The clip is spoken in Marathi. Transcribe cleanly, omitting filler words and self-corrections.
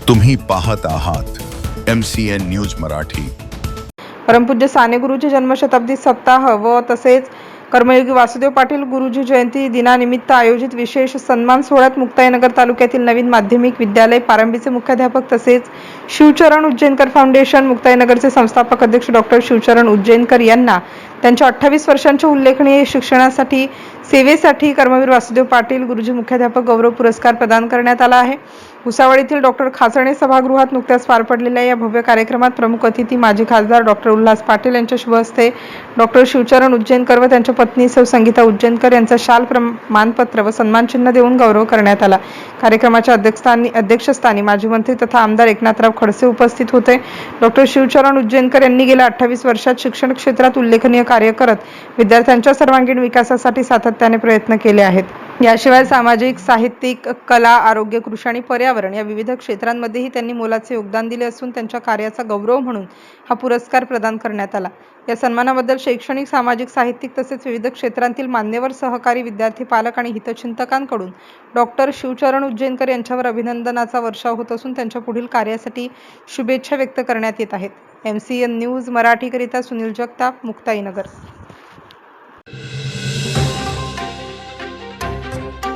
तुम्ही पाहत आहात MCN न्यूज मराठी। परमपूज्य साने गुरुजी जन्मशताब्दी सप्ताह व तसेच कर्मयोगी वासुदेव पाटील गुरुजी जयंती दिनानिमित्त आयोजित विशेष सन्मान सोहळ्यात मुक्ताईनगर तालुक्यातील नवीन माध्यमिक विद्यालय पारंबीचे मुख्याध्यापक तसेच शिवचरण उज्जैनकर फाउंडेशन मुक्ताईनगरचे संस्थापक अध्यक्ष डॉक्टर शिवचरण उज्जैनकर यांना त्यांच्या 28 वर्षांच्या उल्लेखनीय शिक्षणासाठी सेवेसाठी कर्मवीर वासुदेव पाटील गुरुजी मुख्याध्यापक गौरव पुरस्कार प्रदान करण्यात आला आहे। भुसावळीतील डॉक्टर खाचणे सभागृहात नुकत्याच पार पडलेल्या या भव्य कार्यक्रमात प्रमुख अतिथी माजी खासदार डॉक्टर उल्हास पाटील यांच्या शुभ हस्ते डॉक्टर शिवचरण उज्जैनकर व त्यांच्या पत्नी सौ संगीता उज्जैनकर यांचा शाल प्रमाणपत्र व सन्मानचिन्ह देऊन गौरव करण्यात आला। कार्यक्रमाच्या अध्यक्षस्थानी माजी मंत्री तथा आमदार एकनाथराव खडसे उपस्थित होते। डॉक्टर शिवचरण उज्जैनकर यांनी गेल्या 28 वर्षात शिक्षण क्षेत्रात उल्लेखनीय कार्य करत विद्यार्थ्यांच्या सर्वांगीण विकासासाठी सातत्याने प्रयत्न केले आहेत। याशिवाय सामाजिक, साहित्यिक, कला, आरोग्य, कृषी आणि पर्यावरण या विविध क्षेत्रांमध्येही त्यांनी मोलाचे योगदान दिले असून त्यांच्या कार्याचा गौरव म्हणून हा पुरस्कार प्रदान करण्यात आला। या सन्मानाबद्दल शैक्षणिक, सामाजिक, साहित्यिक तसेच विविध क्षेत्रांतील मान्यवर सहकारी, विद्यार्थी, पालक आणि हितचिंतकांकडून डॉक्टर शिवचरण उज्जैनकर यांच्यावर अभिनंदनाचा वर्षाव होत असून त्यांच्या पुढील कार्यासाठी शुभेच्छा व्यक्त करण्यात येत आहेत। MCN न्यूज मराठीकरिता सुनील जगताप, मुक्ताईनगर।